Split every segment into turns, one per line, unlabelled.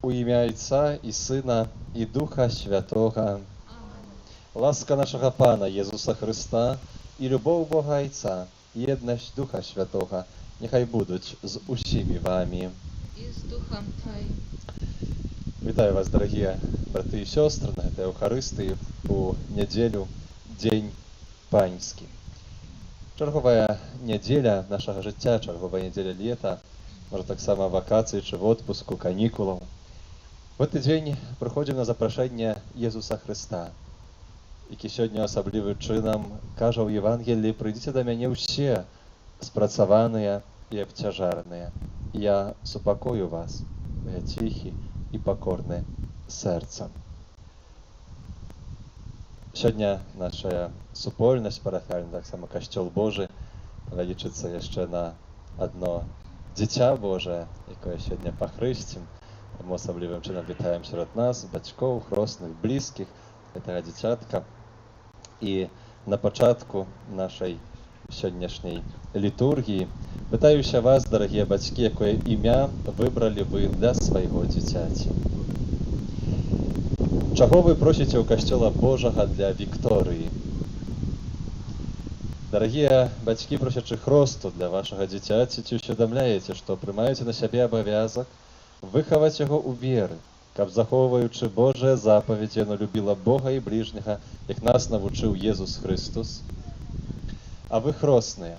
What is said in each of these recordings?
У ім'я Отця і Сина, і Духа Святого. Ласка нашого Пана Єсуса Христа, і любов Бога Отця, і єдність Духа Святого, нехай будуть з усіми вами.
И с Духом Твоим.
Вітаю вас, дорогі брати і сестри, на этой Евхаристії у неділю, День Панський. Чергова неділя нашого життя, чергова неділя літа, може так само вакації чи в отпуску, канікулах. В этот день приходим на запрошення Єсуса Христа, який сьогодні особливим чином каже в Євангелії: «Прийдіть до мене всі спрацовані і обтяжарні, і я супокою вас, я тихий і покорний серцем». Сьогодні наша супольність парафіальна, так само Костюл Божий, лічиться ще на одно дитя Боже, яке сьогодні похрестим. Ми особливим чином вітаємо серед нас, батьків, хресних, близьких, цього дитятка. І на початку нашої сьогоднішньої літургії питаюся вас, дорогі батьки, яке ім'я вибрали ви для свого дитяті. Чого ви просите у Костюла Божого для Вікторії? Дорогие батьки, просячи хресту для вашего дитяти, ці усвідомляєте, що приймаєте на себе обов'язок виховати його у вірі, каб, заховуючи Божі заповіді, воно любило Бога і ближнього, як нас навчив Єсус Христос. А ви, хресні,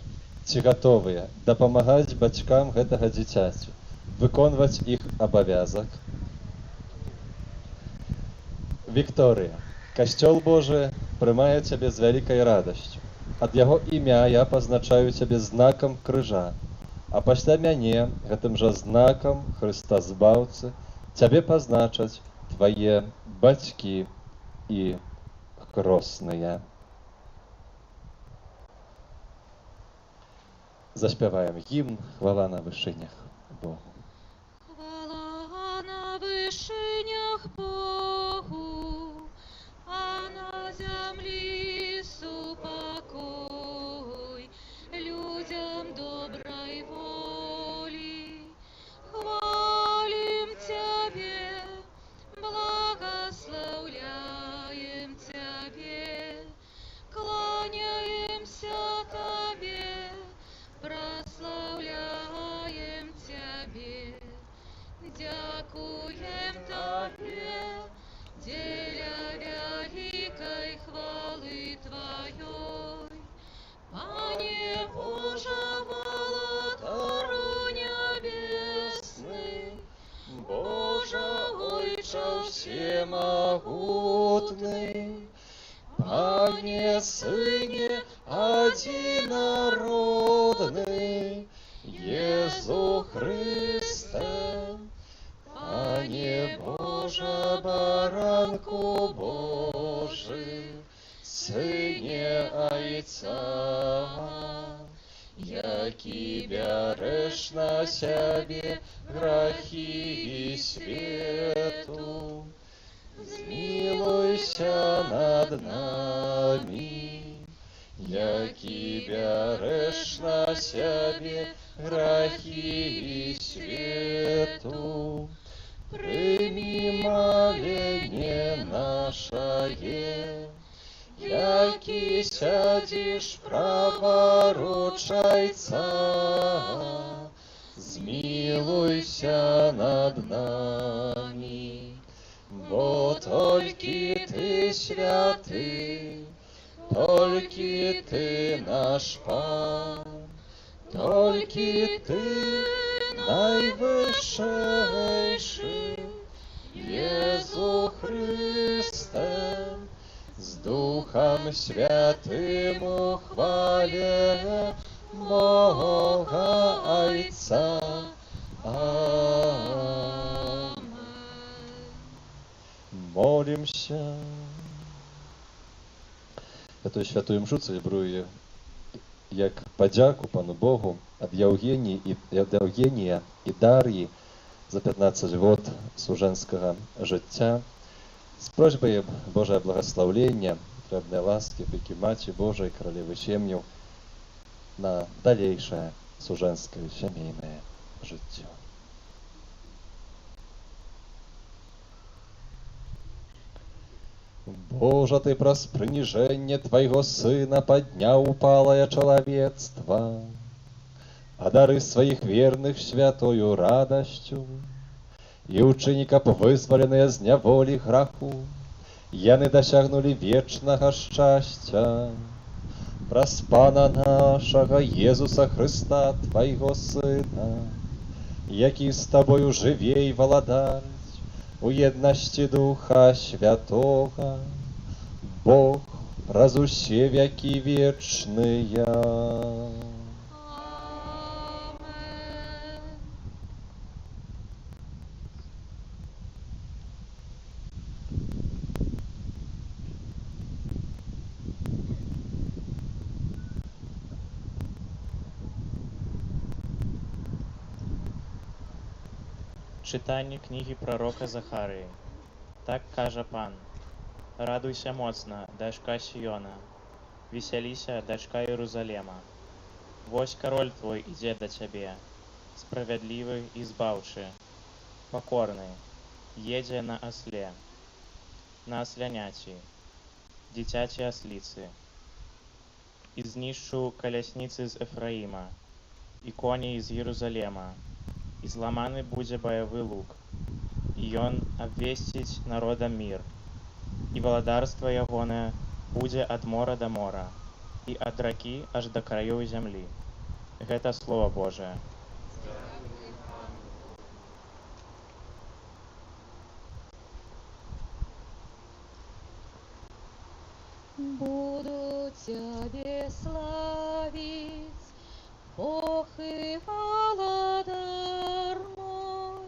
ці готові допомагати батькам этого дитяти, виконувати їх обов'язок? Вікторія, Костюл Божий приймає тебе з великою радістю. Ад яго імя я пазначаю цябе знакам крыжа, а пасля мяне гэтым жа знакам Хрыста Збаўцы цябе пазначаць твае бацькі і хросныя. Заспяваем гімн «Хвала на вышынях Богу».
Хвала на вышынях Богу, а на землі супокой людям доброй воли. Хвалим Тебе, благословляем Тебе, кланяемся Тебе, прославляем Тебе, дякуем Тебе, деля великой хвалы Твоей. Пане Боже, Володару небесный, Боже, Отче всемогутный, Пане Сыне одинородный, Иисус Христе, Пане Боже, Баранку Божий, Сыне Отца, який береш на себе грехи свету, змилуйся над нами, який береш на себе грехи свету, прими моление наше, який сядешь праворуч Отца, змилуйся над нами, бо тільки Ти святий, тільки Ти наш Пан, тільки Ти найвищий, Єсу Христе, з Духом Святим у хвале Бога Отца. Аминь. Молимся. Эту святую мшу цelebrую як подяку Пану Богу ад Євгенія і Дар'ї за 15 год служенського життя, з просьбою Божого благословення, требной ласки, опеки Матери Божией, Королевы Семьев, на дальнейшее служенское семейное життя. Божа, ты праз прыніжэнне твайго сына падняў упалае чалавецтва, а дары сваіх верных святою радасцю і ўчыні, каб вызваленыя з няволі граху, яны дасягнулі вечнага шчасця. Праз Пана нашага Езуса Хрыста, твайго Сына, які з табою жыве і валадарыць у еднасці Духа Святога, Бог праз усе вякі вечныя.
Чытанне кнігі прарока Захарыі. Так кажа Пан: радуйся моцна, дачка Сіёна, весяліся, дачка Єрусалема. Вось кароль твой ідзе да цябе, справядлівы і збаўчы, пакорны, едзе на асле, на асляняці, дзіцяці асліцы. І знішчу калясніцы з Ефраіма, і коней з Єрусалема, і зламаны будзе баявы лук, і ён абвесціць народам мір, і валадарства ягонае будзе ад мора да мора, і ад ракі аж да краёў зямлі. Гэта Слова Божае.
Буду Тебе славить, Бог и владар мой.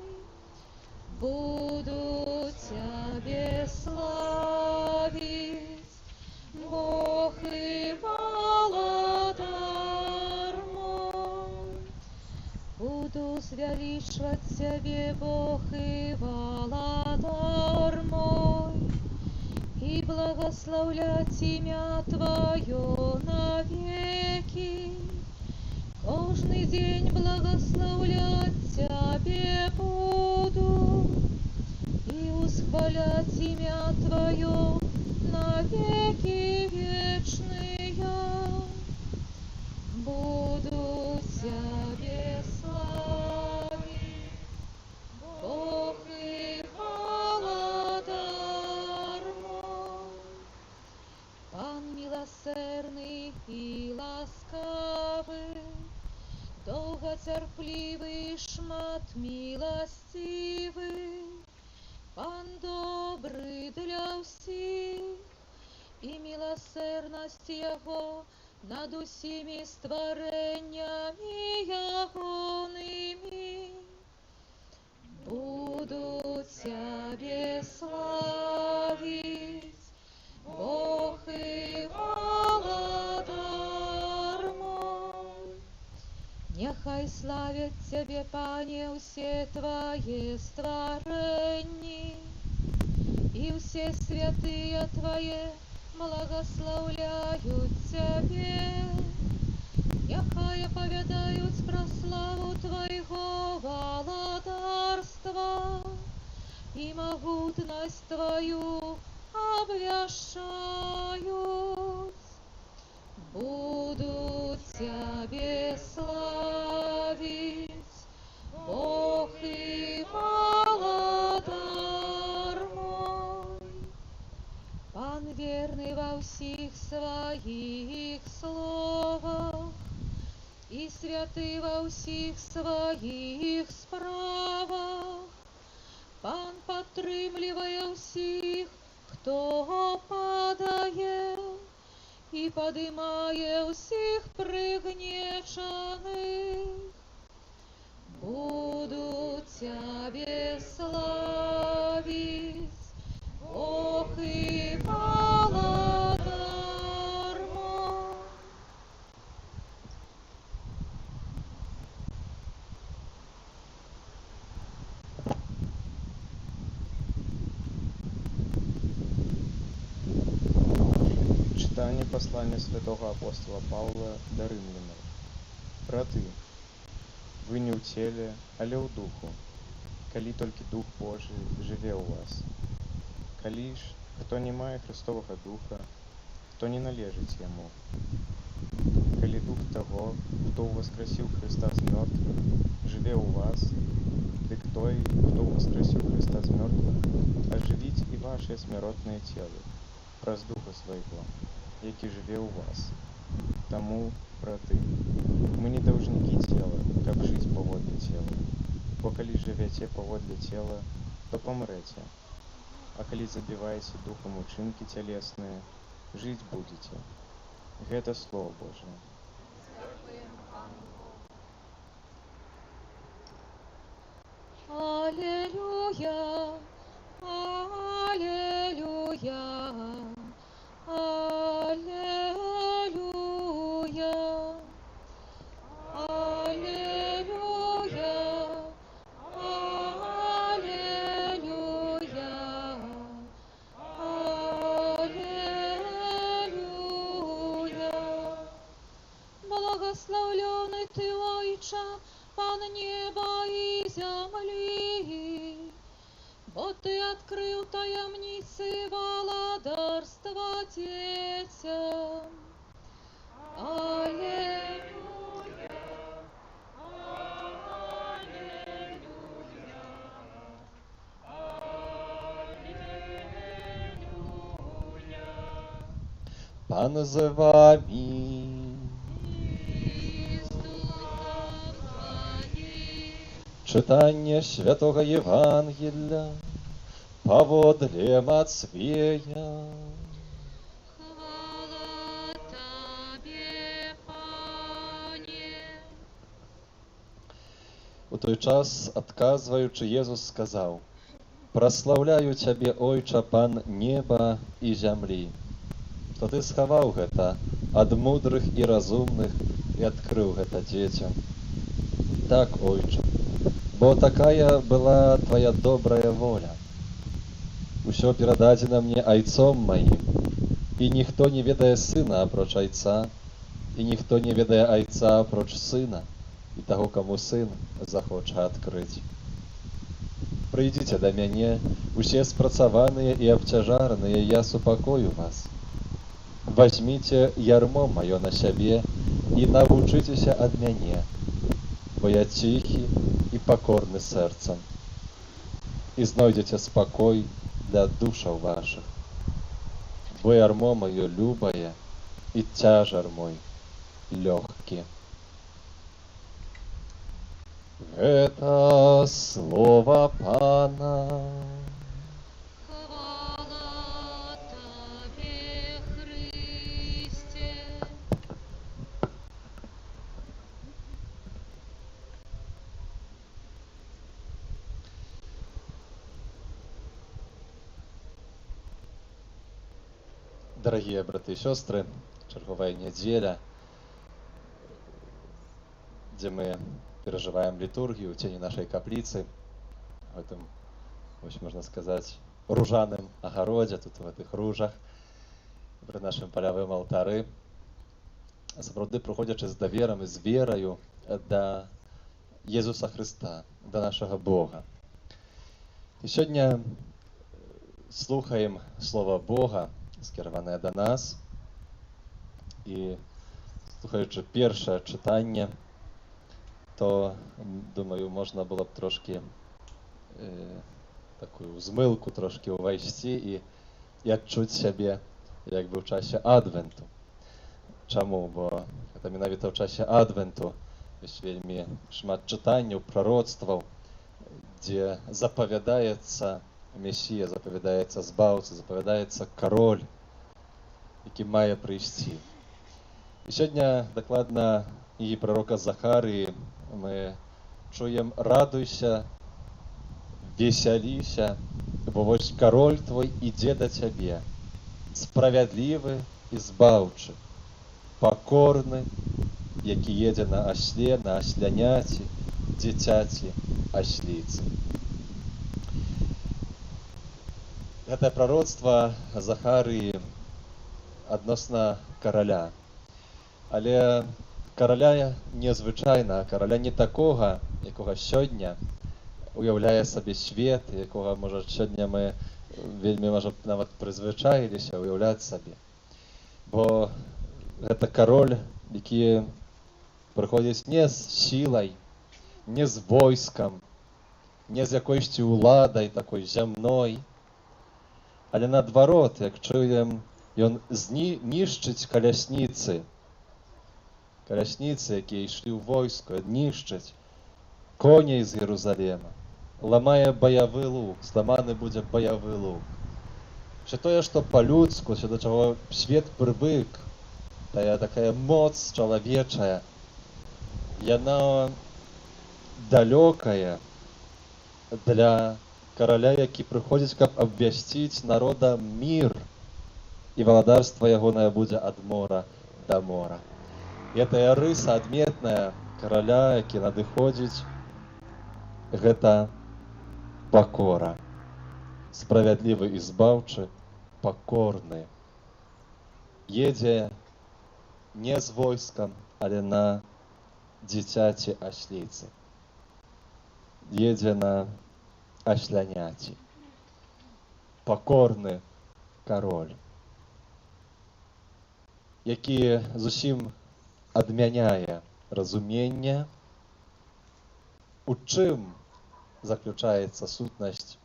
Буду Тебе славить, Бог и владар мой. Буду звеличивать Тебе, Бог и владар мой, и благословлять имя Твое навеки. Каждый день благословлять Тебе буду и восхвалять имя Твое навеки вечные. Буду Тебе славить, Бог и владар мой. Пан милосердный и ласкавый, долготерпливый, шмат милостивый. Пан добрый для всех, и милосердность Его над усими створениями ягоными. Буду Тебе славить, Бог и владар мой. Нехай славят Тебе, Пане, все Твои створения, и все святые Твои благословляют Тебе. Нехай оповедают про славу Твоего владарства и могутность Твою обвящают. Буду Тебе славить, Бог и владар мой. Пан верный во всех своих словах и святый во всех своих справах. Пан подтрымливая всех, кто падает, и подымая всех пригнеченных. Буду Тебе славить, Бог и владар мой.
Читание послания святого апостола Павла до римлянам. Браты, вы не ў целе, але ў духу, калі толькі Дух Божий жыве ў вас. Калі ж хто не мае Христовага духа, то не належыць яму. Калі дух таго, хто ўваскрасіў Хрыста з мёртвых, жыве ў вас, дык той, хто ўваскрасіў Хрыста з мёртвых, ажывіць і вашыя смяротныя целы праз духа свайго, які жыве ў вас. Таму, браты, мы не даўжнікі цела, каб жыць паводле цела. Бо калі жывяце паводле цела, то памрэце. А калі забіваеце духам учынкі цялесныя, жыць будзеце. Гэта Слово Божие.
Аллилуйя, аллилуйя, аллилуйя, аллилуйя, аллилуйя, аллилуйя. Благословленный ты, Отче, Пан неба и земли, бо ты открыл таємниці владарства детям. Аллилуйя, аллилуйя, аллилуйя.
Пан з вами. Читання Святого Євангелія паводле Матвея.
Хвала Тебе, Пане.
У той час, адказваючы, Єзус сказаў: «Праслаўляю Цябе, Ойча, Пан неба і зямлі, што Ты схаваў гэта ад мудрых і разумных і адкрыў гэта дзецям. Так, Ойча, бо такая была Твая добрая воля. Усё перададзена мне айцом маім, і ніхто не ведае сына апроч айца, і ніхто не ведае айца апроч сына, і таго, каму сын захоча адкрыць. Прыйдзіце да мяне, усе спрацаваныя і абцяжараныя, я супакою вас. Вазьміце ярмо маё на сябе і навучыцеся ад мяне, бо я ціхі і пакорны сэрцам, і знойдзеце спакой для душаў вашых. Бо ярмо маё любае і цяжар мой лёгкі». Гэта слова Пана.
Хвала Тебе, Христе.
Дарагія браты і сёстры, чарговая нядзеля, дзе мы перажываем літургію ў цені нашай капліцы, в гэтым, вось можна сказаць, ружаным агародзе, тут у гэтых ружах, пры нашым палявым алтары, сапраўды прыходзячы з даверам і з вераю да Езуса Хрыста, да нашага Бога. І сёння слухаем слова Бога, скіраванае да нас, і слухаючы першае чытанне, то, думаю, можна было б трошки такую змылку трошки ўвайсці і адчуць сябе як бы ў часе адвенту. Чаму? Бо гэта менавіта ў часе адвенту ёсць вельмі шмат чытанняў, прароцтваў, дзе запавядаецца Месія, запавядаецца збаўца, запавядаецца кароль, які мае прыйсці. І сёння дакладна і пророка Захарыі мы чуем: «Радуйся, весяліся, бо вось кароль твой ідзе да цябе, справядлівы і збаўчы, пакорны, які едзе на асле, на асляняці, дзіцяці асліцы». Гэтае прароцтва Захарыі адносна караля. Але караля незвычайна, караля не такога, якога сёння уяўляе сабе свет, якога, можа, сёння мы
вельмі, можа, нават прызвычаіліся ўяўляць сабе. Бо гэта кароль, які прыходзіць не з сілай, не з войскам, не з якойсьці ўладай такой зямной, але наадварот, як чуем, ён нішчыць калясніцы, якія ішлі ў войску, нішчыць коней з Єрусалема, ламае баявы лук, зламаны будзе баявы лук. Все тое, што па-людску, все да чаго свет прывык, тая такая моц чалавечая, яна далёкая для караля, які прыходзіць, каб абвясціць народа мір, і валадарства ягонае будзе ад мора да мора. І тая рыса адметная караля, які надыходзіць, гэта пакора. Справядлівы і збаўчы, пакорны. Едзе не з войскам, але на дзіцяці асліцы. Едзе на асляняці. Пакорны кароль, які зусім адмяняе разуменне, у чым заключаецца сутнасць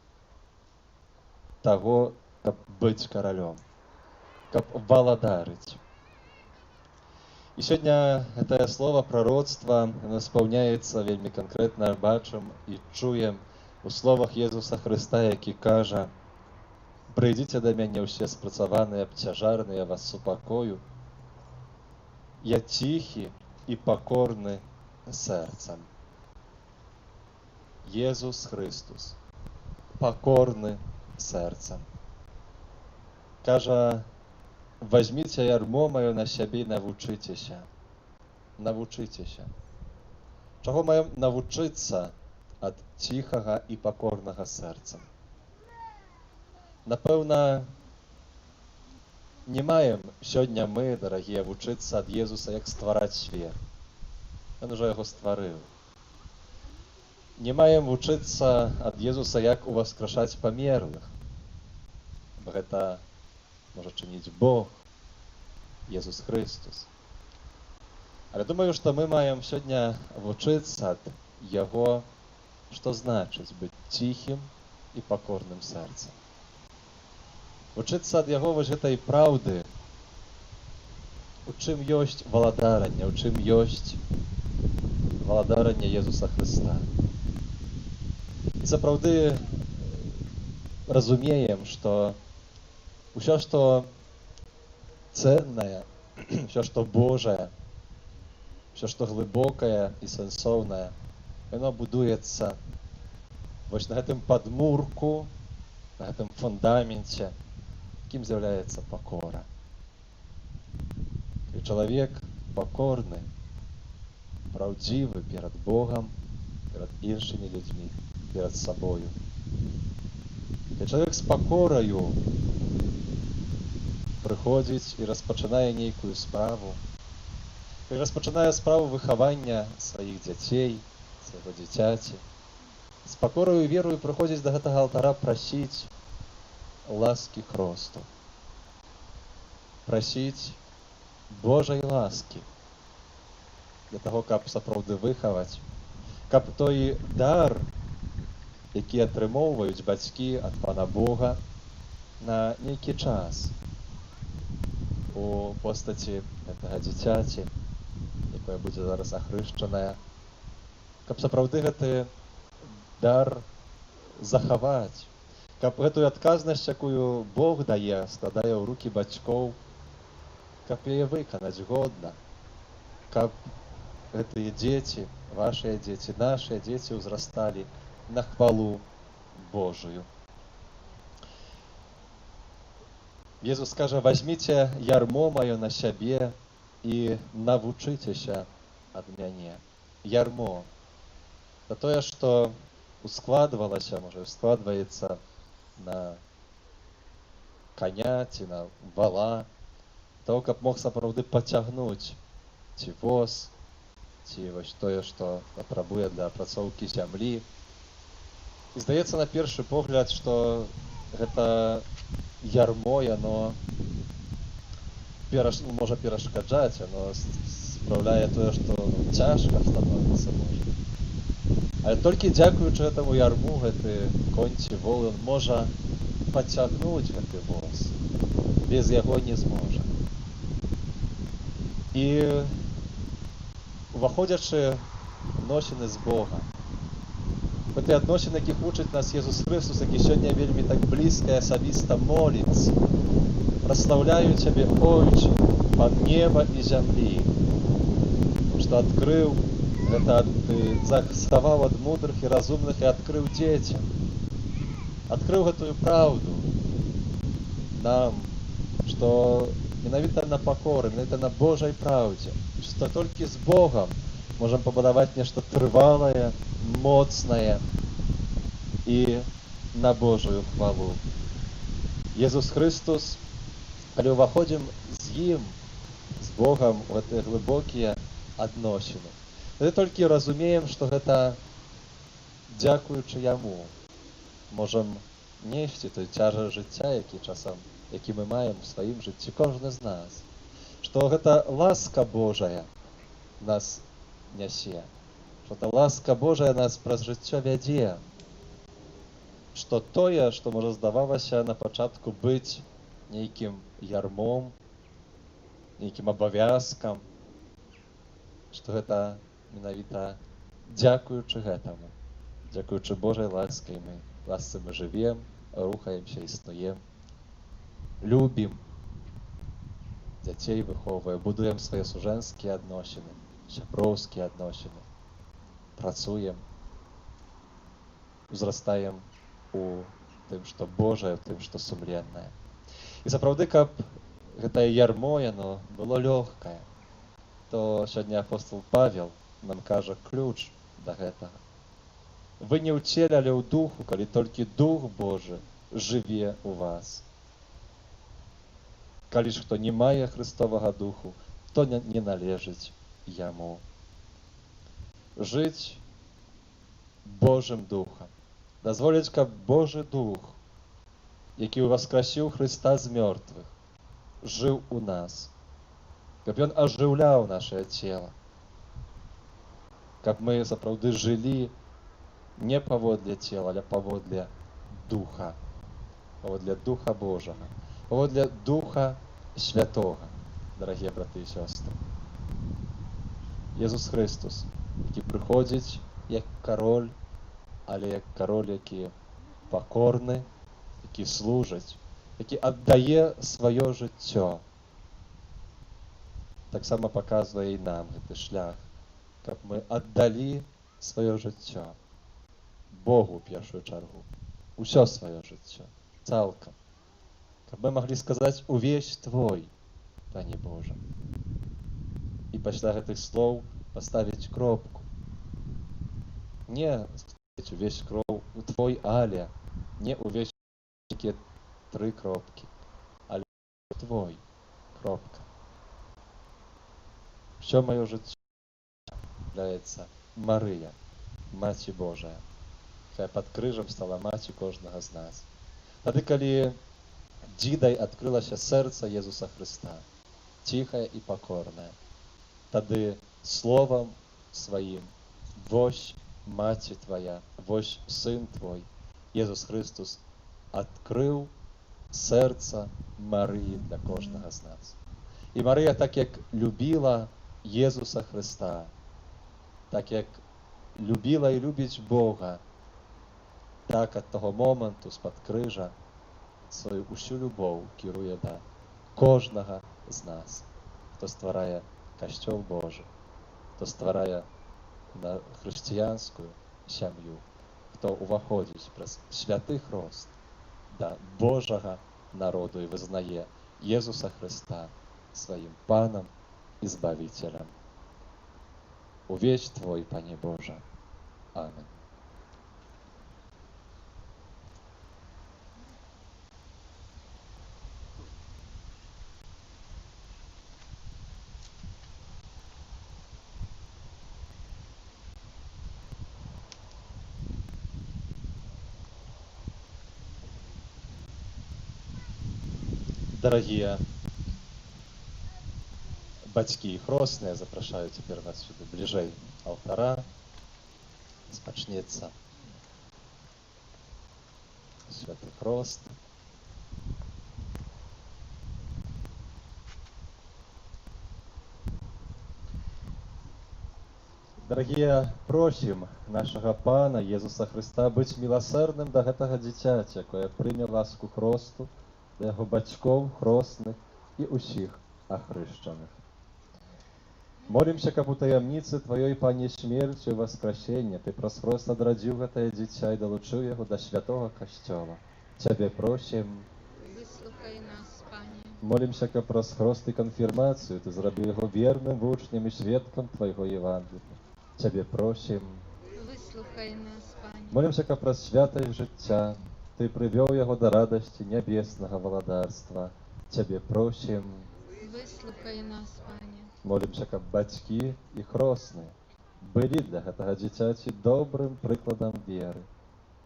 таго, каб быць каралём, каб валадарыць. І сёння гэтае слова прароцтва спаўняецца вельмі канкрэтна, бачым і чуем у словах Езуса Хрыста, які кажа: «Прыйдзіце да мяне ўсе спрацаваныя, абцяжарныя, вас супакою. Я ціхі і пакорны сэрцам». Езус Христус пакорны сэрцам. Кажа: «Вазьміце ярмо маё на сябе і навучыцеся». Навучыцеся. Чаго маем навучыцца ад ціхага і пакорнага сэрцам? Напэўна, не маем сёння мы, дарагія, вучыцца ад Езуса, як ствараць свет. Ён ужо яго стварыў. Не маем вучыцца ад Езуса, як уваскрашаць памерлых. Бо гэта можа чыніць Бог, Езус Христус. Але думаю, што мы маем сёння вучыцца ад Яго, што значыць быць ціхім і пакорным сэрцам. Вучыцца ад Яго вось гэтай праўды, у чым ёсць валадаранне, у чым ёсць валадаранне Езуса Христа. І сапраўды разумеем, што ўсё, што цэннае, ўсё, што Божае, ўсё, што глыбокае і сэнсоўнае, яно будуецца вось на гэтым падмурку, на гэтым фундаменце, якім з'яўляецца пакора. І чалавек пакорны, праўдзівы перад Богам, перад іншымі людзьмі, перад сабою. І чалавек з пакораю прыходзіць і распачынае нейкую справу. І распачынае справу выхавання сваіх дзяцей, свайго дзіцяці. З пакораю і верою прыходзіць да гэтага алтара прасіць ласкі Хросту. Прасіць Божай ласкі для таго, каб сапраўды выхаваць, каб той дар, які атрымоўваюць бацькі ад Пана Бога на нейкі час у постаці гэтага дзіцяці, якое будзе зараз ахрышчанае, каб сапраўды гэты дар захаваць, каб гэтую адказнасць, якую Бог дае, складае ў рукі бацькоў, каб яе выканаць годна, каб гэтыя дзеці, вашыя дзеці, нашыя дзеці ўзрасталі на хвалу Божую. Езус кажа: «Вазьміце ярмо маё на сябе і навучыцеся ад мяне». Ярмо. Да тое, што ускладвалася, можа, складваецца на каня ці на вала, того, каб мог сапраўды пацягнуць ці воз, ці вось тое, што патрабуе для апрацоўкі зямлі. І здаецца на першы погляд, што гэта ярмо, яно можа перашкаджаць, яно спраўляе тое, што цяжка становіцца можа. Але толькі дзякуючы гэтаму ярму гэты конь ці вол ён можа пацягнуць гэты воз. Без яго не зможа. І уваходзячы адносіны з Богам, гэты адносіны, якіх вучыць нас Езус Христос, які сёння вельмі так блізка і асабіста моліцца. Праслаўляю Цябе, Ойче, пан неба і зямлі, што адкрыў гэта, ты захаваў ад мудрых і разумных і адкрыў дзецям. Адкрыў гэтую праўду нам, што менавіта на пакоры, менавіта на Божай праўдзе, што толькі з Богам можам пабудаваць нешта трывалае, моцнае і на Божую хвалу. Езус Христос, калі ўваходзім з Ім, з Богам у гэтыя глыбокія адносіны, мы толькі разумеем, што гэта дзякуючы Яму можам несці той цяжар жыцця, які мы маем у сваім жыцці, кожны з нас. Што гэта ласка Божая нас нясе, што та ласка Божая нас праз жыццё вядзе, што тое, што можа здавалася на пачатку быць нейкім ярмом, нейкім абавязкам, што гэта менавіта дзякуючы гэтаму, дзякуючы Божай ласцы мы жывем, рухаемся, існуем, любім дзяцей, выхоўваем, будуем свае сужэнскія адносіны, сяброўскія адносіны, працуем, узрастаем у тым, што Божае, у тым, што сумленнае. І сапраўды, каб гэтае ярмо, яно было лёгкае, то сёння апостол Павел нам кажа ключ да гэтага. Вы не ў целе, але ў духу, калі толькі Дух Божы жыве ў вас. Калі ж хто не мае Христовага духу, то не належыць яму. Жыць Божым духам. Дазволіць, каб Божы дух, які ўваскрасіў Хрыста з мёртвых, жыў у нас. Каб ён ажыўляў нашае цела. Каб мы сапраўды жылі не паводле цела, але паводле духа. Паводле духа Божага. Паводле духа святога, дарагія браты і сёстры. Езус Христос, які прыходзіць як кароль, але як кароль, які пакорны, які служыць, які аддае сваё жыццё. Таксама паказвае і нам гэты шлях, каб мы аддалі сваё жыццё Богу ў першую чаргу, усё сваё жыццё, цалкам. Каб мы маглі сказаць увесь Твой, Пане Божа. І пасля гэтых слоў паставіць кропку. Не сказаць увесь кроў у Твой, але, не увесь такія 3 кропкі, але Твой, кропка. Всё маё жыццё являецца Марыя, Маці Божая. Хай пад крыжам стала маці кожнага з нас. Тады, калі дзідай адкрылася сэрца Езуса Хрыста, ціхае і пакорнае, тады словам сваім: вось маці Твая, вось сын Твой, Езус Христос адкрыў сэрца Марыі для кожнага з нас. І Марыя, так як любіла Езуса Христа, так як любіла і любіць Бога, так ад таго моманту з-пад крыжа сваю усю любоў кіруе да кожнага з нас, хто стварае Касцёл Божы, хто стварае на хрысціянскую сям'ю, хто ўваходзіць праз святы хрост да Божага народу і вызнае Езуса Христа сваім Панам і Збавіцелем. Увесь Твой, Пане Божа. Аминь. Дорогие бацькі і хросныя, запрашаю цяпер вас сюды бліжэй алтара. Спачнецца святы хрост. Дорогие, просім нашага Пана Езуса Христа быць міласэрным да гэтага дзіцяці, якое прыме ласку хросту, да яго бацькоў, хросных і ўсіх ахрышчаных. Молімся, каб у таямніцы Тваёй, Пане, смерці і васкрасення Ты праз хрост адрадзіў гэтае дзіця і далучыў яго да святога касцёла. Цябе просім.
Выслухай нас, Пане.
Молімся, каб праз хрост і канфірмацыю Ты зрабіў яго верным вучнем і сведкам Твайго Євангелія. Цябе просім.
Выслухай нас, Пане.
Молімся, каб праз святасць жыцця Ты прывёў яго да радасці нябеснага валадарства. Цябе просім.
Выслухай нас, Пане.
Молімся, каб бацькі і хросныя былі для гэтага дзіцяці добрым прыкладам веры.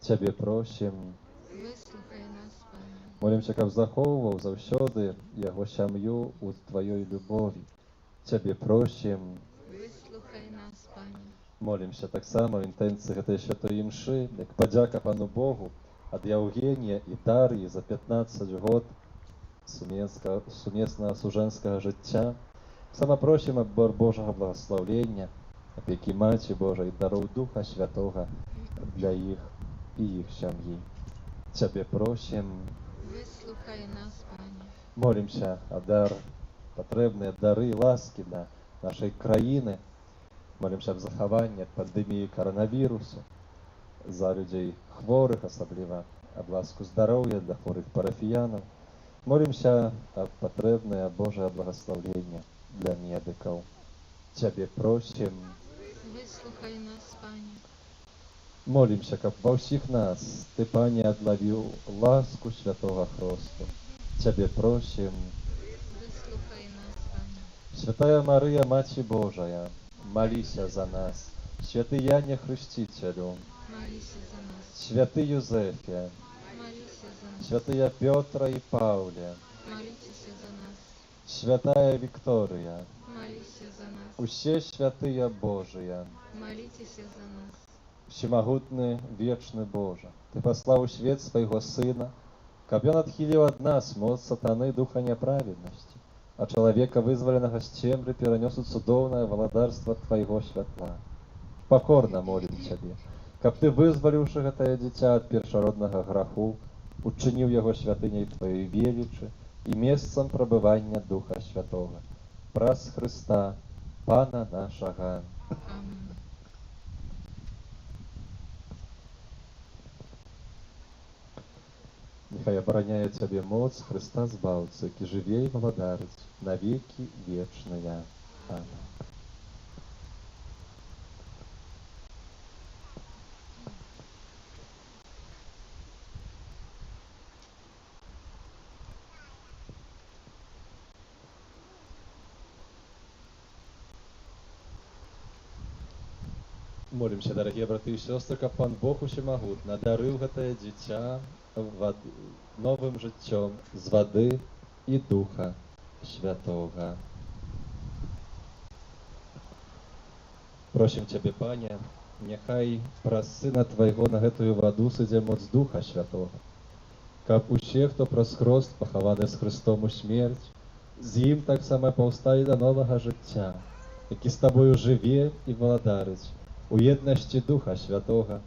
Цябе просім.
Выслухай нас, Пане.
Молімся, каб захоўваў заўсёды яго сям'ю ў Тваёй любові. Цябе просім.
Выслухай нас, Пане.
Молімся таксама ў інтэнцыі гэтай святой імшы, як падзяка Пану Богу ад Яўгенія і Дар'і за 15 год сумеснага сужэнскага жыцця. Сама просім аб Божага благаслаўлення, апекі Маці Божай, дароў Духа Святога для іх і іх сям'і. Цябе просім.
Выслухай нас, Пане.
Молімся о патрэбныя дары і ласкі для нашай краіны. Молімся аб захаванні ад пандэміі каранавірусу, за людзей хворых, асабліва аб ласку здароўя для хворых парафіянаў. Молімся аб патрэбнае Божае благаслаўленне для медыкаў. Цябе просім.
Выслухай нас, Пане.
Молімся, каб ва ўсіх нас Ты, Пане, адлавіў ласку святога хросту. Цябе просім.
Выслухай нас, Пане.
Святая Марыя, Маці Божая, маліся за нас. Святы Яне Хрысціцелю,
Молися за нас.
святы Юзефе,
Молися за нас.
святыя Пётра і Паўле,
Молитесь за нас.
святая Вікторыя,
Молися за нас.
усе святыя Божыя,
Молитесь за нас.
всемагутны вечны Божа, Ты паслаў у свет свайго Сына, каб ён адхіліў ад нас моц сатаны духа няправеднасці, а чалавека, вызваленага з цемры, перанёс у цудоўнае валадарства Твайго святла. Пакорна молім Цябе, каб Ты, вызваліўшы гэтае дзіця ад першароднага граху, учыніў яго святыняй Тваёй велічы і месцам прабывання Духа Святога. Праз Хрыста, Пана нашага.
Аминь.
Нехай абараняе Цябе моц Хрыста Збаўцы, які жыве і валадарыць на векі вечныя. Амінь. Молімся, дарагія браты і сёстры, каб Пан Бог усемагутны надарыў гэтае дзіця новым жыццём з вады і Духа Святога. Просім Цябе, Пане, няхай праз Сына Твайго на гэтую ваду сыдзе моц Духа Святога, каб усе, хто праз хрост пахаваны з Хрыстом у смерць, з ім таксама паўсталі да новага жыцця, які з Табою жыве і валадарыць у еднасці Духа Святога,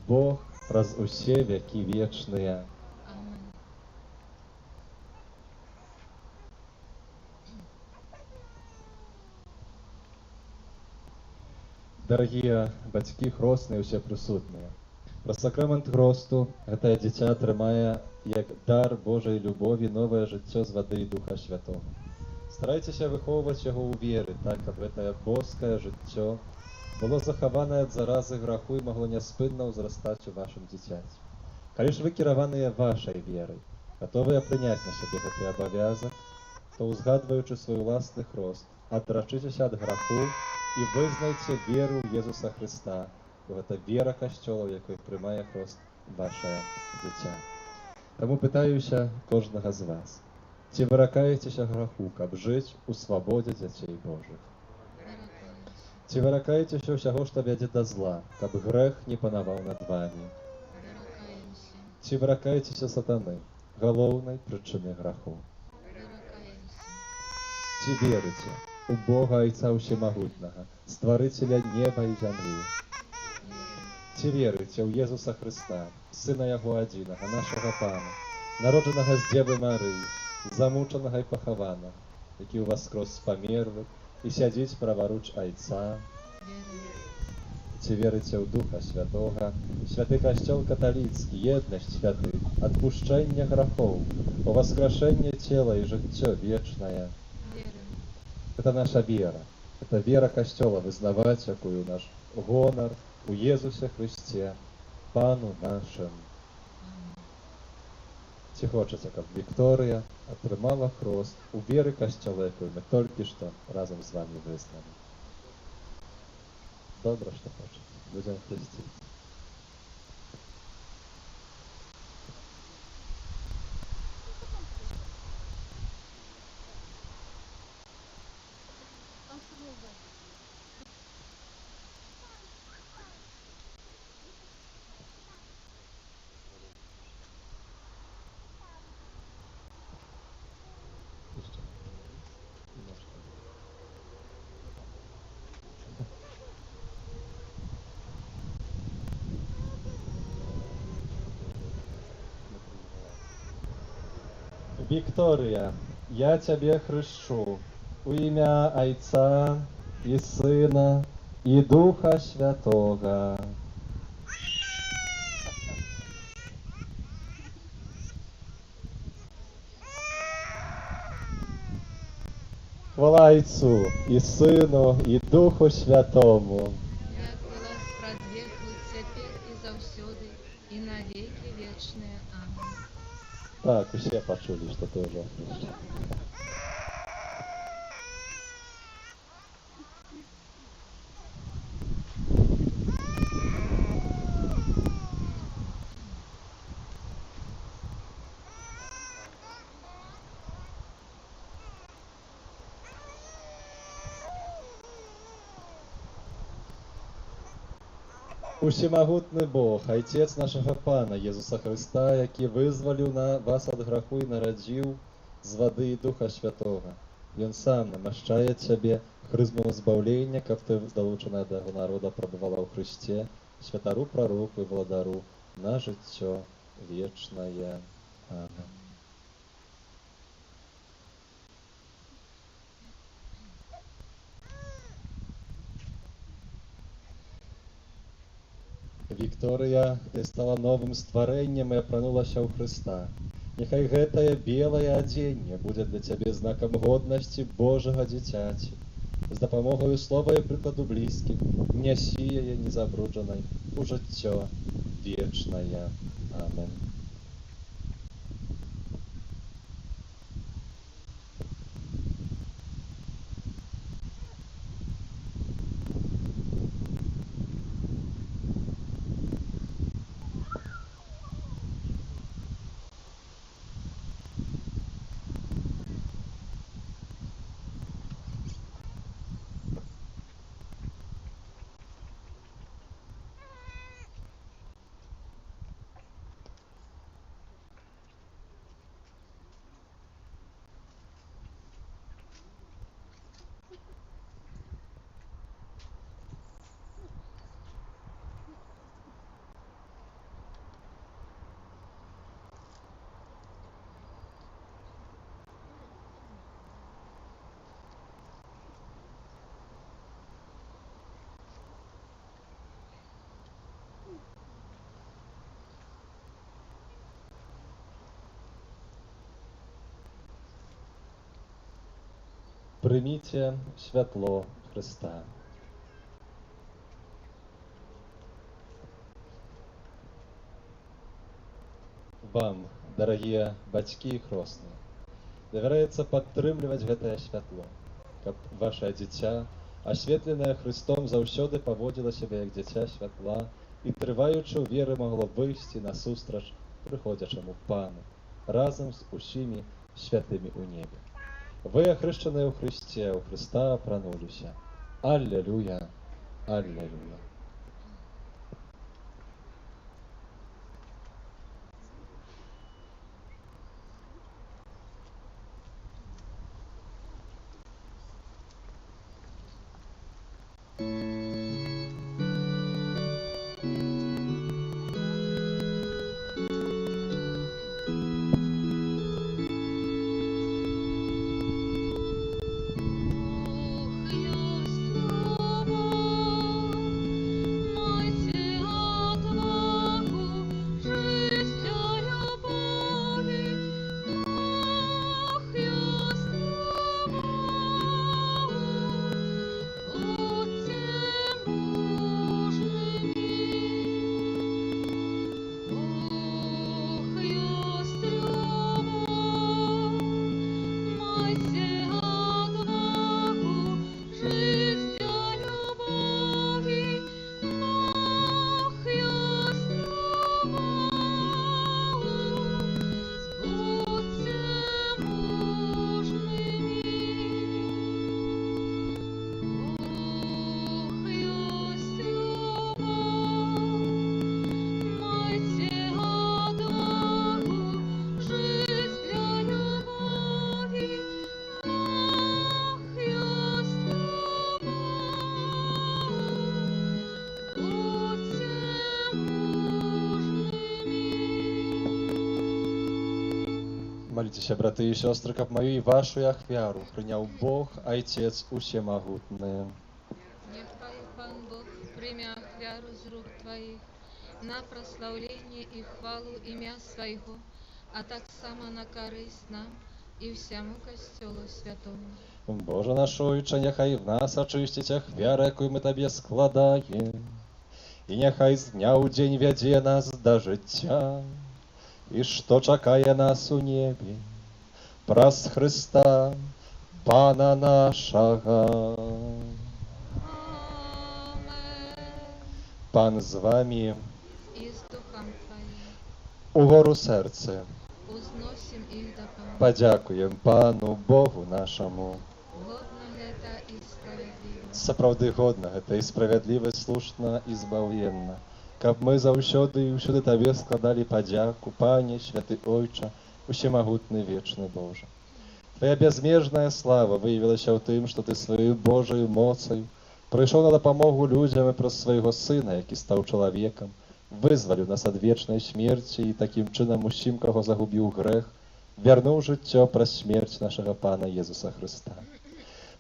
Бог праз усе векі вечныя.
Аминь.
Дарагія бацькі, хросныя, усе прысутныя, праз сакрамент хросту гэтае дзіця атрымае як дар Божай любові новае жыццё з вады і Духа Святога. Старайцеся выхоўваць яго ў веры, так, каб гэтае боскае жыццё было захаванае ад заразы граху і магло няспынна ўзрастаць у вашым дзіцяці. Калі ж вы кіраваныя вашай верай, гатовыя прыняць на сябе гэты абавязак, то, узгадваючы свой уласны хрост, адрачыцеся ад граху і вызнайце веру ў Езуса Хрыста, бо гэта вера касцёла, у якой прымае хрост вашае дзіця. Таму пытаюся кожнага з вас,
Ці выракаецеся граху, каб жыць у свабодзе дзяцей Божых?
Выракаемся.
Ці выракаецеся ўсяго, што вядзе да зла, каб грэх не панаваў над вамі?
Выракаемся.
Ці выракаецеся сатаны, галоўнай прычыны граху?
Выракаемся.
Ці верыце у Бога Айца Ўсемагутнага, стварыцеля неба і зямлі?
Верим.
Ці верыце ў Езуса Хрыста, Сына Яго адзінага, нашага Пана, народжанага з Дзевы Марыі, замучанага і пахаванага, які ўваскрос з памерлых і сядзіць праваруч Айца?
Верим.
Ці верыце ў Духа Святога, святы касцёл каталіцкі, еднасць святых, адпушчэнне грахоў, уваскрашэнне цела і жыццё вечнае?
Верим.
Это наша вера. Это вера Касцёла, вызнаваць якую наш гонар у Езусе Хрысце, Пану нашым.
Аминь.
Ці хочаце, каб Вікторыя атрымала хрост у веры Касцёла, якую мы толькі што разам з вамі вызналі? Добра, што хочаце. Будзем хрысціць. Вікторыя, я цябе хрышчу у імя Айца і Сына і Духа Святога. Хвала Айцу і Сыну і Духу Святому.
Як была спрадвеку, цяпер і заўсёды, і на векі вечныя. Аминь.
Так, усе пачулі, што ты ўжо хрышчы. Усемагутны Бог, Айцец нашага Пана Езуса Хрыста, які вызваліў вас ад граху і нарадзіў з вады і Духа Святога. Ён сам намашчае цябе хрызмом збаўлення, каб ты, далучаная да яго народа, прабывала ў Хрысце, святару прароку і владару на жыццё вечнае. Амин. Вікторыя, ты стала новым стварэннем і апранулася ў Хрыста. Няхай гэтае белае адзенне будзе для цябе знакам годнасці Божага дзіцяці. З дапамогаю слова і прыкладу блізкіх нясі яе незабруджанай у жыццё вечнае. Амин. Прыміце святло Хрыста. Вам, дарагія бацькі і хросныя, давяраецца падтрымліваць гэтае святло, каб вашае дзіця, асветленае Хрыстом, заўсёды паводзіла сябе як дзіця святла і, трываючы ў веры, магло выйсці насустрач прыходзячаму Пану разам з усімі святымі ў небе. Вы, ахрышчаныя ў Хрысце, ў Хрыста апрануліся. Аллилуйя, аллилуйя. Молитеся, браты и сестры, как мою и вашу ахвяру принял Бог, Отец Усемогутный.
Нехай Пан Бог прийме ахвяру з рук Твоих на прославление и хвалу имя Своего, а так само на користь нам и всему Костелу Святому.
Боже наш Ойче, нехай в нас очистить ахвяра, яку мы Тебе складаем, и нехай з дня у день вяде нас до життя, и что чакае нас у небе, праз Христа, Пана нашага.
Амен.
Пан з вами,
И с Духом Твоим
угору серце,
узносим их до Пана.
подякуем Пану Богу нашому.
Годно это и справедливо.
Сапраўды годна гэта і справядліва, слушна і збаўленна, каб мы заўсёды і ўсюды Табе складалі падзяку, Пане, святы Ойча, усемагутны вечны Божа. Твоя бязмежная слава выявілася ў тым, што Ты сваёю Божаю моцаю прыйшоў на дапамогу людзям і праз свайго Сына, які стаў чалавекам, вызваліў нас ад вечнай смерці і такім чынам усім, каго загубіў грэх, вярнуў жыццё праз смерць нашага Пана Езуса Хрыста.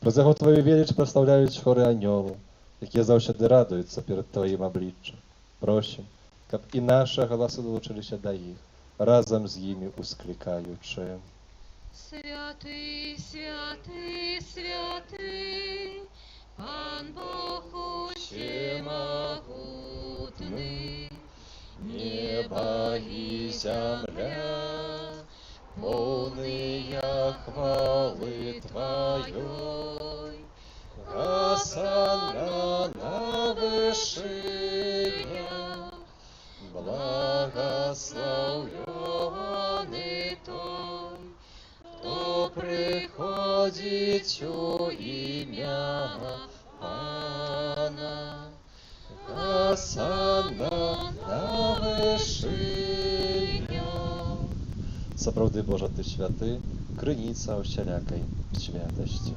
Праз яго Твою веліч праслаўляюць хоры анёлаў, якія заўсёды радуюцца перад Тваім абліччам. Просім, каб і нашы галасы долучыліся да іх, разам з імі усклікаючы.
Святый, святый, святый, Пан Бог усемогутный, небо и земля, полные хвалы Твоей. Осанна на вышиях, благословленный Той, кто приходит у имя Пана. Осанна на вышиях.
Сапраўды, Божа, Ты святы, крыніца усялякай святасці.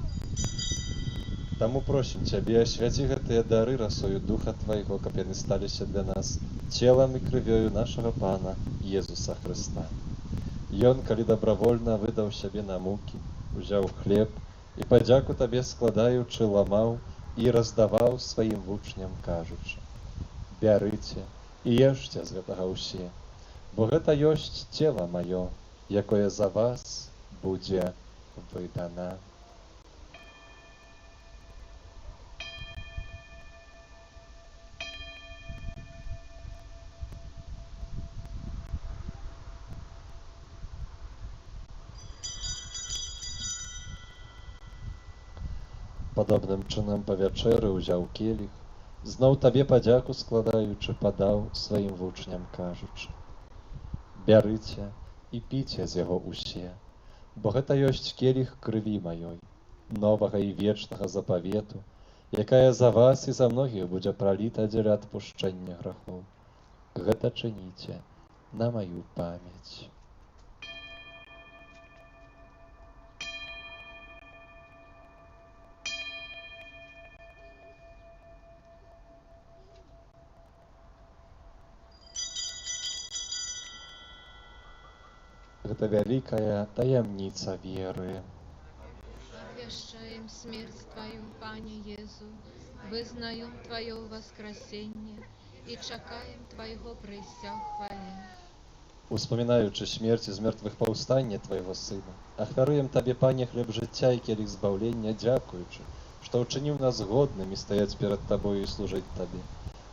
Таму просім Цябе, асвяці гэтыя дары расою Духа Твайго, каб яны сталіся для нас целам і крывёю нашага Пана Езуса Хрыста. Ён, калі дабравольна выдаў сябе на мукі, узяў хлеб і падзяку Табе складаючы ламаў і раздаваў сваім вучням, кажучы: бярыце і ешце з гэтага ўсе, бо гэта ёсць цела маё, якое за вас будзе выдана. Падобным чынам па вячэры ўзяў келіх, зноў Табе падзяку складаючы, падаў сваім вучням, кажучы: бярыце і піце з яго ўсе, бо гэта ёсць келіх крыві маёй, новага і вечнага запавету, якая за вас і за многіх будзе праліта дзеля адпушчэння грахоў. Гэта чыніце на маю памяць. Гэта вялікая таямніца веры.
Обвящаем смерть Твою, Пане Езу, вызнаем Твое воскресение и чакаем Твоего прыйсця ў хвале.
Успамінаючы смерць з мертвых паўстання Твайго Сына, ахвяруем Табе, Пане, хлеб жыцця і келіх збаўлення, дзякуючы, што ўчыніў нас годнымі стаяць перад Табою і служыць Табе.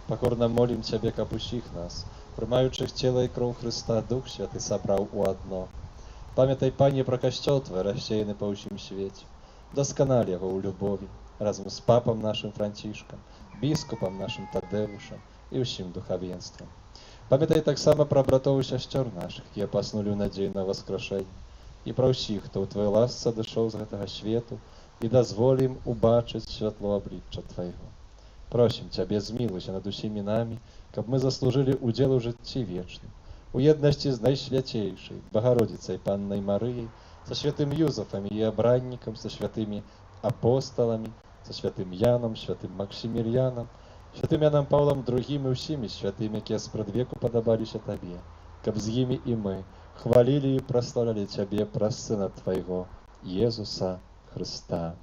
Пакорна молім Цябе, каб усіх нас, прымаючых цела і кроў Хрыста, Дух Святы сабраў у адно. Памятай, Пане, пра касцёл Твой, рассеяны па ўсім свеце. Дасканаль яго ў любові, разам з папам нашым Францішкам, біскупам нашым Тадэвушам і ўсім духавенствам. Памятай таксама пра братоў і сясцёр нашых, якія паснулі ў надзеі на воскрешэнне, і пра ўсіх, хто ў Твоей ласцы адышоў з гэтага свету, і дазволі ім убачыць святло аблічча Твайго. Просім Цябе, змілуйся над усімі намі, каб мы заслужылі удзел у жыцці вечным, у еднасці з найсвяцейшай Багародзіцай Паннай Марыяй, са святым Юзафам і абраннікам, са святымі апосталамі, са святым Янам, святым Максімільянам, святым Янам Паўлам II і ўсімі святымі, якія спрадвеку падабаліся Табе, каб з імі і мы хвалілі і праславлялі Цябе праз Сына Твайго, Езуса Хрыста.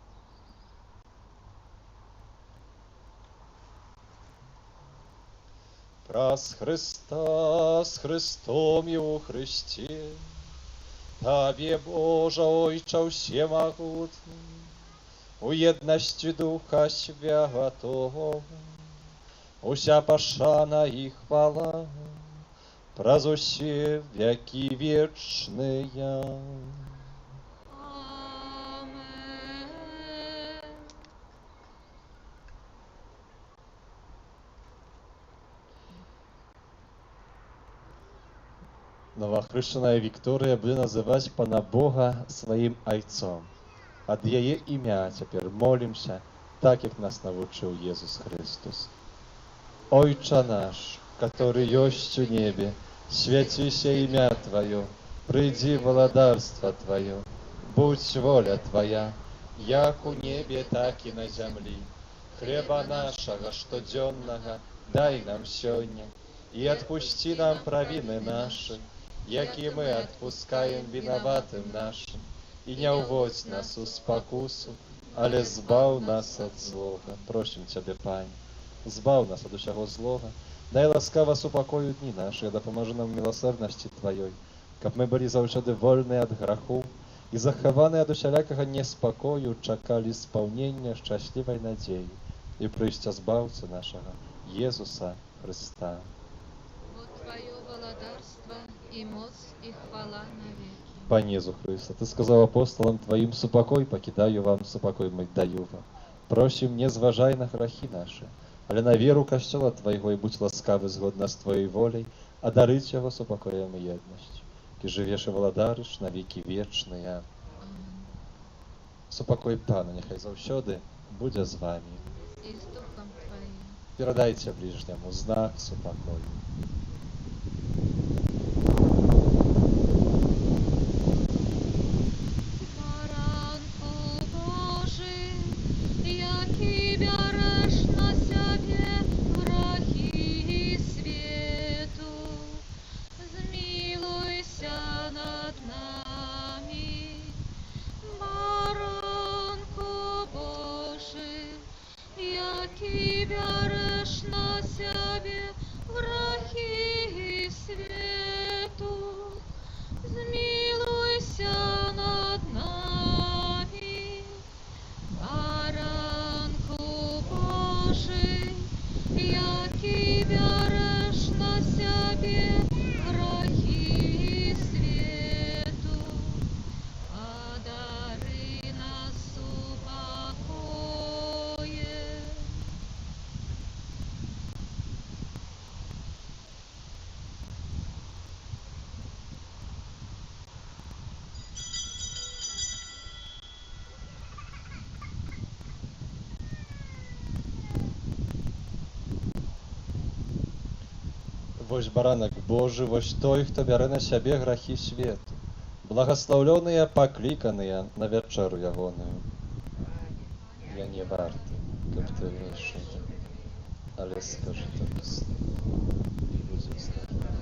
Праз Христа, з Христом і у Христі, Табе, Божа, Ойча всемогутний, у єдності Духа Святого, уся пошана і хвала, праз усі веки вечные. Новохрещенная Вікторія буде називати Пана Бога своїм Айцом. Ад яе імя цяпер молімся, так як нас навучыў Езус Христос. Ойча наш, который ёсць у небе, свяціся імя Твое, прыйдзі валадарства Твое, будь воля Твоя, як у небе, так і на зямлі. Хлеба нашага штодзённага дай нам сёння, і адпусці нам правіны нашы, які мы адпускаем вінаватым нашым, і не ўводзь нас у спакусу, але збаў нас ад злога. Просім Цябе, Пане, збаў нас ад усяго злога, дай ласкава супакою дні нашы, дапамажы нам міласэрнасці Тваёй, каб мы былі заўсёды вольныя ад граху і захаваныя ад усялякага неспакою чакалі спаўнення шчаслівай надзеі і прыйсця збаўцы нашага, Езуса Христа.
Вот Твое владарство и моц и хвала навеки.
Пане Езу Христе, Ты сказав апостолам Твоїм, супокой покидаю вам, супокой мой даю вам. Просим, не зважай на грахи наши, але на веру Костела Твоего, и будь ласкавы згодно с Твоей волей, а дарить его супокоем и едностью. Ки живешь и владариш на веки вечные. Супокой Пана, нехай завсёды буде з вами.
И с Духом Твоим.
Передайте ближнему знак супокою.
Береш на себе враги
Вось баранак Божы, вось той, хто бярэ на сябе грахі свету. Благаслаўлёныя пакліканыя на вячэру ягоную. Я не варты, каб ты выйшаў, але скажы толькі слово, і будзе здарова.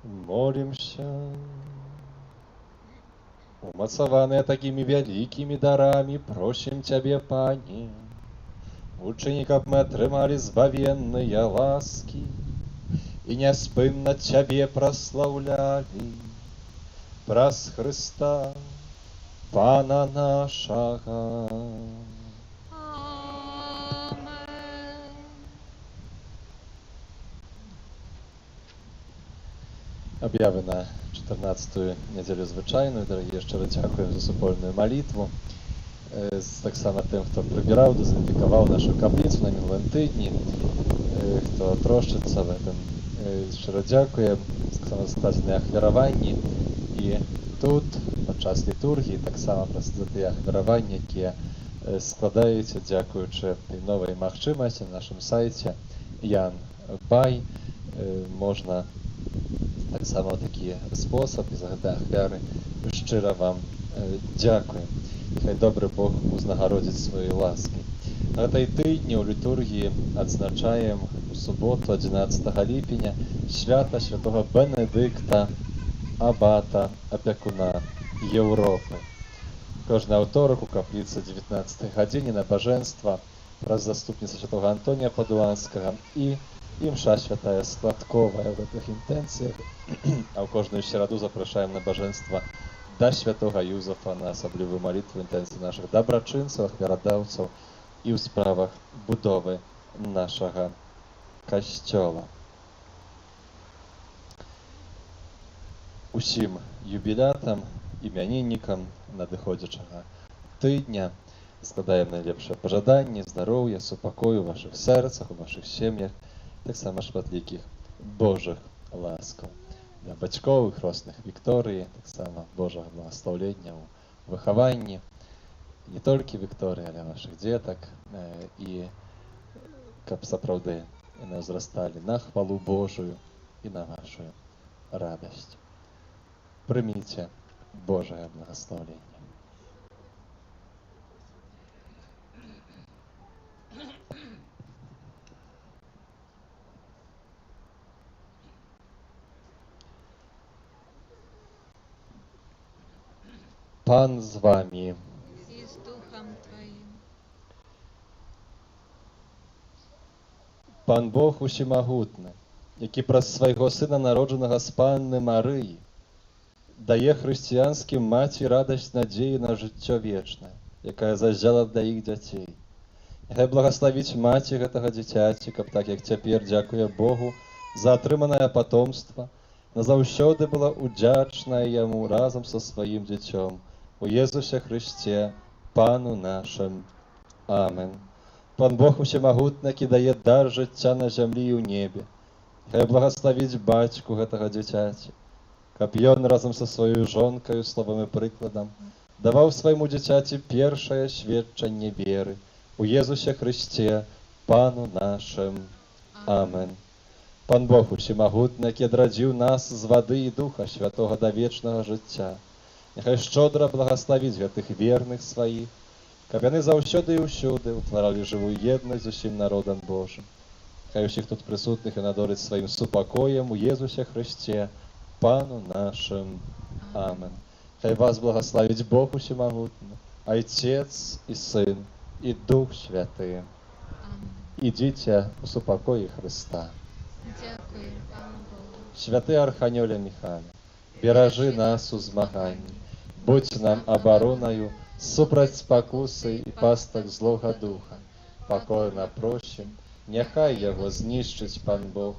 Молимся. Умацаваныя такімі вялікімі дарамі, просім Цябе, Пане, учыні, каб мы атрымалі збавенныя ласкі і няспынна Цябе праслаўлялі праз Хрыста, Пана нашага.
Amen.
Аб'явы на 14-ю нядзелю звычайную. Дарагія, шчыра дзякуем за супольную малітву. Таксама тым, хто прыбіраў, дезінфікаваў нашу капліцу на мінулым тыдні, хто трошчыцца в этом. Шчыра дзякуем, таксама складзеныя ахвяраванні. І тут, падчас літургіі, таксама праз тыя ахвяраванні, якія складаюцца дзякуючы той новай магчымасці на нашым сайце Ян Бай, можна таксама такі спосаб і за гэтыя ахвяры шчыра вам дзякуем. Хай добры Бог узнагародзіць сваёй ласкай. На гэтай тыдні ў літургіі адзначаем у суботу 11 ліпеня свята святого Бенедыкта, абата, апякуна Еўропы. Кожны аўторак у капліцы 19 гадзіне набажэнства праз заступніцтва святого Антонія Падуанскага і імша святая складковая в гэтых інтэнцыях, а ў кожную сераду запрашаем набажэнства да святого Юзафа на асаблівую малітву інтэнцыі нашых дабрачынцаў, ахвярадаўцаў і ў справах будовы нашага касцёла. Усім юбілятам, імяніннікам надыходзячага тыдня складаем найлепшыя пажаданні, здароўя, супакою у вашых сэрцах, у вашых сем'ях, таксама шматлікіх Божых ласкаў. Для бацькоў і хросных Вікторыі, таксама Божага благаслаўлення ў выхаванні, не толькі Вікторыі, але вашых дзетак, і каб сапраўды яны ўзрасталі на хвалу Божую і на вашу радасць. Прыміце Божае благаслаўленне. Пан з вамі.
И с Духом Твоим.
Пан Бог усімагутны, які праз свайго Сына, народжанага з Панны Марыі, дае хрысціянскім маці радасць надзеі на жыццё вечнае, якая заззяла для іх дзяцей. Няхай благаславіць маці гэтага дзіцяці, каб так, як цяпер, дзякуе Богу за атрыманае патомства, назаўсёды была удзячная яму разам са сваім дзіцём, у Езусе Хрысце, Пану нашым. Амен. Пан Бог усімагутны, які дае дар жыцця на зямлі і ў небе. Хай благаславіць бацьку гэтага дзіцяці, каб ён разам са сваёй жонкаю, словам і прыкладам, даваў свайму дзіцяці першае сведчанне веры у Езусе Хрысце, Пану нашым. Амен. Пан Бог усімагутны, які адрадзіў нас з вады і Духа Святога да вечнага жыцця, няхай шчодра благаславіць гэтых верных сваіх, каб яны заўсёды і ўсюды ўтваралі жывую еднасць з усім народам Божым. Хай усіх тут прысутных і надорыць сваім супакоем у Езусе Хрысце, Пану нашым. Амен. Хай вас благаславіць Бог усімагутны, Айцец і Сын і Дух Святы. Ідзіце ў супакоі Хрыста.
Дякую, Пану Богу.
Святы Арханёле Міхале, беражы нас у змаганні, будь нам абаронаю супраць спакусы і пастак злога духа. Пакою напросім, няхай яго знішчыць Пан Бог,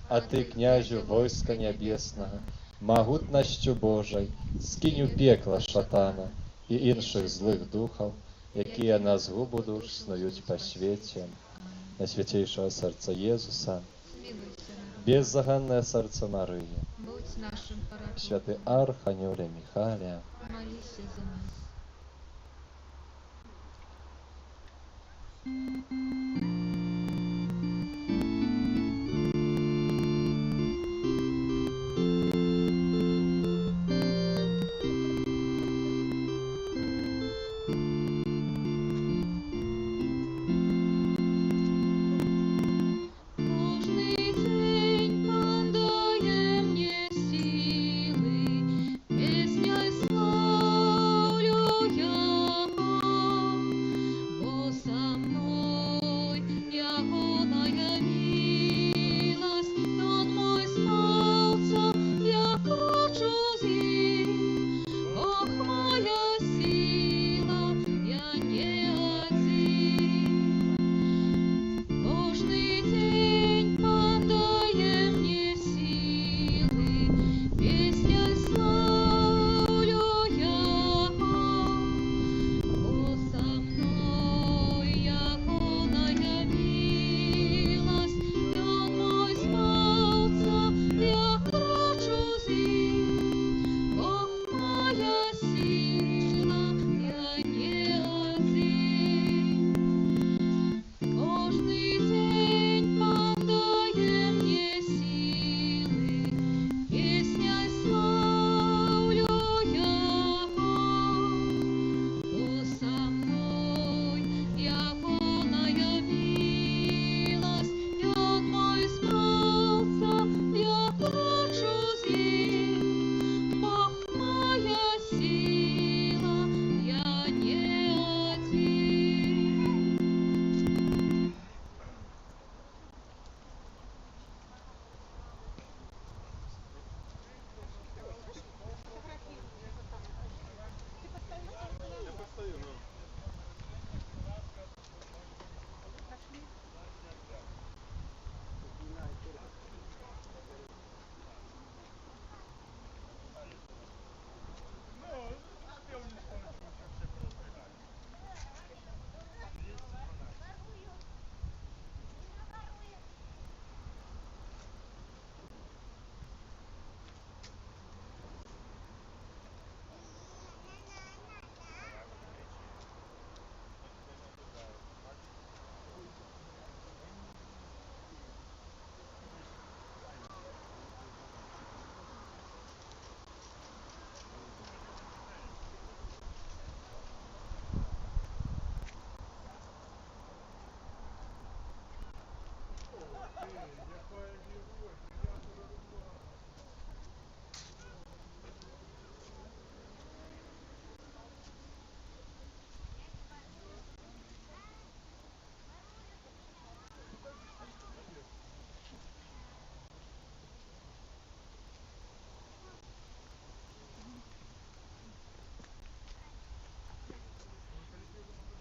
а ты, князю войска нябеснага, магутнасцю Божай, скінь у пекла шатана і іншых злых духаў, якія на згубу душ снуюць па свеце. Найсвяцейшага сэрца Езуса,
Смилуйся над нами.
беззаганнае сэрца Марыі,
Будь нашим пороком.
святы Арханёле Міхале,
Молись за нас.